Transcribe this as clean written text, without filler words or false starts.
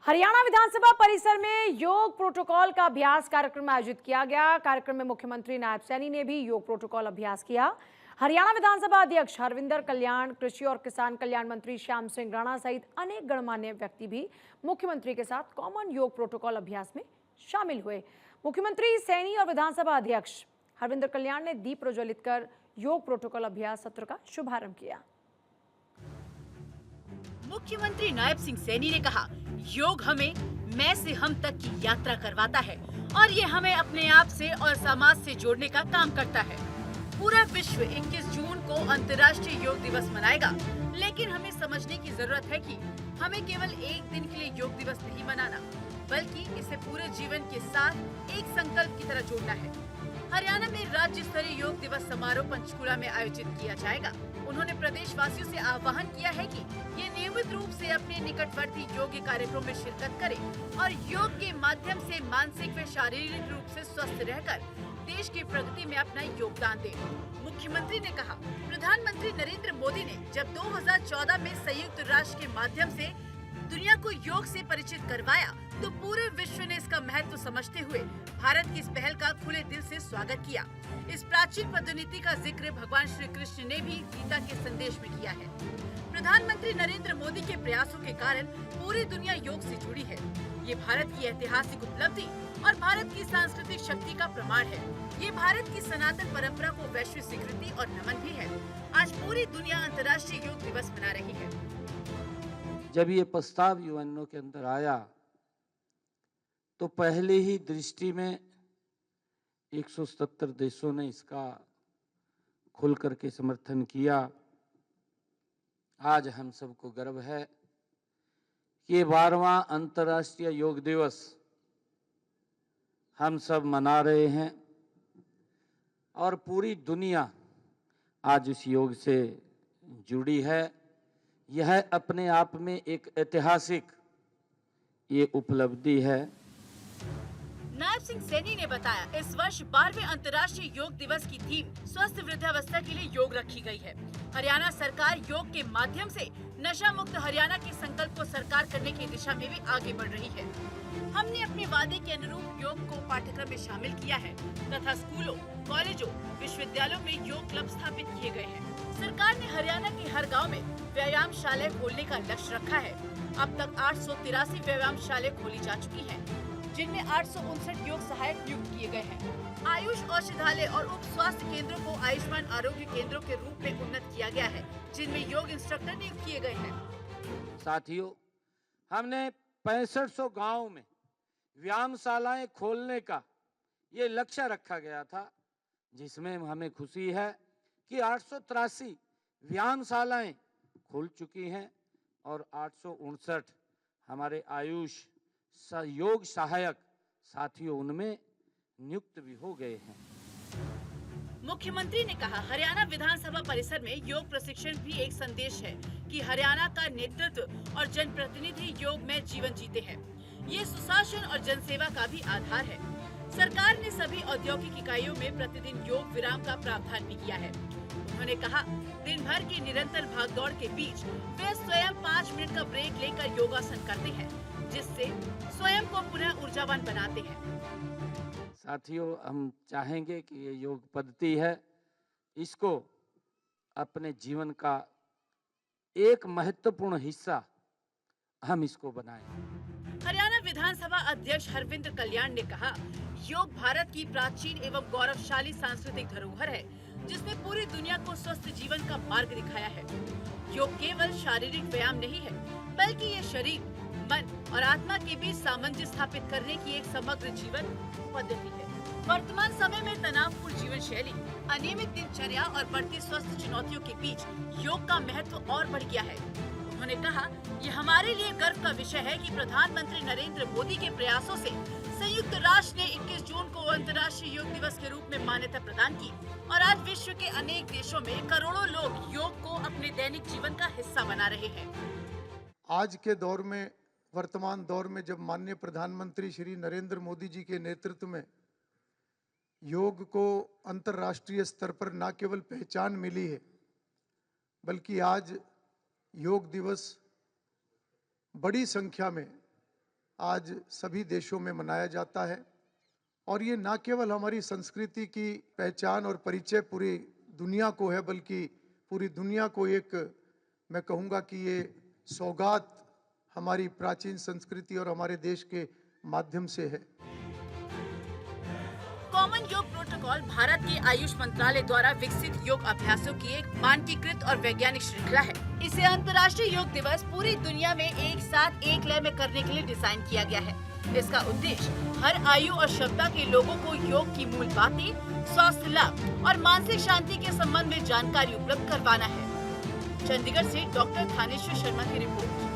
हरियाणा विधानसभा परिसर में योग प्रोटोकॉल का अभ्यास कार्यक्रम आयोजित किया गया। कार्यक्रम में मुख्यमंत्री नायब सैनी ने भी योग प्रोटोकॉल अभ्यास किया। हरियाणा विधानसभा अध्यक्ष हरविंदर कल्याण, कृषि और किसान कल्याण मंत्री श्याम सिंह राणा सहित अनेक गणमान्य व्यक्ति भी मुख्यमंत्री के साथ कॉमन योग प्रोटोकॉल अभ्यास में शामिल हुए। मुख्यमंत्री सैनी और विधानसभा अध्यक्ष हरविंदर कल्याण ने दीप प्रज्वलित कर योग प्रोटोकॉल अभ्यास सत्र का शुभारंभ किया। मुख्यमंत्री नायब सिंह सैनी ने कहा, योग हमें मैं से हम तक की यात्रा करवाता है और ये हमें अपने आप से और समाज से जोड़ने का काम करता है। पूरा विश्व 21 जून को अंतर्राष्ट्रीय योग दिवस मनाएगा, लेकिन हमें समझने की जरूरत है कि हमें केवल एक दिन के लिए योग दिवस नहीं मनाना, बल्कि इसे पूरे जीवन के साथ एक संकल्प की तरह जोड़ना है। हरियाणा में राज्य स्तरीय योग दिवस समारोह पंचकूला में आयोजित किया जाएगा। उन्होंने प्रदेशवासियों से आह्वान किया है कि ये नियमित रूप से अपने निकटवर्ती योग कार्यक्रम में शिरकत करें और योग के माध्यम से मानसिक व शारीरिक रूप से स्वस्थ रहकर देश की प्रगति में अपना योगदान दें। मुख्यमंत्री ने कहा, प्रधानमंत्री नरेंद्र मोदी ने जब 2014 में संयुक्त राष्ट्र के माध्यम से दुनिया को योग से परिचित करवाया, तो पूरे विश्व ने इसका महत्व समझते हुए भारत की इस पहल का खुले दिल से स्वागत किया। इस प्राचीन पद्धति का जिक्र भगवान श्री कृष्ण ने भी गीता के संदेश में किया है। प्रधानमंत्री नरेंद्र मोदी के प्रयासों के कारण पूरी दुनिया योग से जुड़ी है। ये भारत की ऐतिहासिक उपलब्धि और भारत की सांस्कृतिक शक्ति का प्रमाण है। ये भारत की सनातन परंपरा को वैश्विक स्वीकृति और नमन भी है। आज पूरी दुनिया अंतर्राष्ट्रीय योग दिवस मना रही है। जब ये प्रस्ताव यूएनओ के अंदर आया तो पहले ही दृष्टि में 177 देशों ने इसका खुल करके समर्थन किया। आज हम सबको गर्व है कि ये 12वां अंतर्राष्ट्रीय योग दिवस हम सब मना रहे हैं और पूरी दुनिया आज इस योग से जुड़ी है। यह अपने आप में एक ऐतिहासिक ये उपलब्धि है। नायब सिंह सैनी ने बताया, इस वर्ष 12वें अंतर्राष्ट्रीय योग दिवस की थीम स्वस्थ वृद्धावस्था के लिए योग रखी गई है। हरियाणा सरकार योग के माध्यम से नशा मुक्त हरियाणा के संकल्प को साकार करने की दिशा में भी आगे बढ़ रही है। हमने अपने वादे के अनुरूप योग को पाठ्यक्रम में शामिल किया है तथा स्कूलों, कॉलेजों, विश्वविद्यालयों में योग क्लब स्थापित किए गए हैं। सरकार ने हरियाणा के हर गाँव में व्यायामशाला खोलने का लक्ष्य रखा है। अब तक 883 व्यायामशाला खोली जा चुकी हैं, जिनमें 859 योग सहायक नियुक्त किए गए हैं। आयुष औषधालय और उप स्वास्थ्य केंद्रों को आयुष्मान आरोग्य केंद्रों के रूप में उन्नत किया गया है, जिनमें योग इंस्ट्रक्टर नियुक्त किए गए हैं। साथियों, हमने 6500 गांवों में व्यायामशालाएं खोलने का ये लक्ष्य रखा गया था, जिसमें हमें खुशी है कि 883 व्यायामशालाएं खुल चुकी हैं और 859 हमारे आयुष योग सहायक साथियों उनमें नियुक्त भी हो गए हैं। मुख्यमंत्री ने कहा, हरियाणा विधानसभा परिसर में योग प्रशिक्षण भी एक संदेश है कि हरियाणा का नेतृत्व और जनप्रतिनिधि योग में जीवन जीते हैं। ये सुशासन और जनसेवा का भी आधार है। सरकार ने सभी औद्योगिक इकाइयों में प्रतिदिन योग विराम का प्रावधान भी किया है। उन्होंने कहा, दिन भर की निरंतर भागदौड़ के बीच वे स्वयं 5 मिनट का ब्रेक लेकर योगासन करते हैं, जिससे स्वयं को पुनः ऊर्जावान बनाते हैं। साथियों, हम चाहेंगे कि ये योग पद्धति है, इसको अपने जीवन का एक महत्वपूर्ण हिस्सा हम इसको बनाएं। हरियाणा विधानसभा अध्यक्ष हरविंदर कल्याण ने कहा, योग भारत की प्राचीन एवं गौरवशाली सांस्कृतिक धरोहर है, जिसने पूरी दुनिया को स्वस्थ जीवन का मार्ग दिखाया है। योग केवल शारीरिक व्यायाम नहीं है, बल्कि ये शरीर, मन और आत्मा के बीच सामंजस्य स्थापित करने की एक समग्र जीवन पद्धति है। वर्तमान समय में तनावपूर्ण जीवन शैली, अनियमित दिनचर्या और बढ़ती स्वास्थ्य चुनौतियों के बीच योग का महत्व और बढ़ गया है। उन्होंने कहा, ये हमारे लिए गर्व का विषय है कि प्रधानमंत्री नरेंद्र मोदी के प्रयासों से संयुक्त राष्ट्र ने 21 जून को अंतर्राष्ट्रीय योग दिवस के रूप में मान्यता प्रदान की और आज विश्व के अनेक देशों में करोड़ों लोग योग को अपने दैनिक जीवन का हिस्सा बना रहे हैं। आज के दौर में, वर्तमान दौर में, जब माननीय प्रधानमंत्री श्री नरेंद्र मोदी जी के नेतृत्व में योग को अंतर्राष्ट्रीय स्तर पर न केवल पहचान मिली है, बल्कि आज योग दिवस बड़ी संख्या में आज सभी देशों में मनाया जाता है और ये न केवल हमारी संस्कृति की पहचान और परिचय पूरी दुनिया को है, बल्कि पूरी दुनिया को एक, मैं कहूँगा कि ये सौगात हमारी प्राचीन संस्कृति और हमारे देश के माध्यम से है। कॉमन योग प्रोटोकॉल भारत के आयुष मंत्रालय द्वारा विकसित योग अभ्यासों की एक मानकीकृत और वैज्ञानिक श्रृंखला है। इसे अंतर्राष्ट्रीय योग दिवस पूरी दुनिया में एक साथ एक लय में करने के लिए डिजाइन किया गया है। इसका उद्देश्य हर आयु और क्षमता के लोगों को योग की मूल बातें, स्वास्थ्य लाभ और मानसिक शांति के संबंध में जानकारी उपलब्ध करवाना है। चंडीगढ़ से डॉक्टर थानेश्वर शर्मा की रिपोर्ट।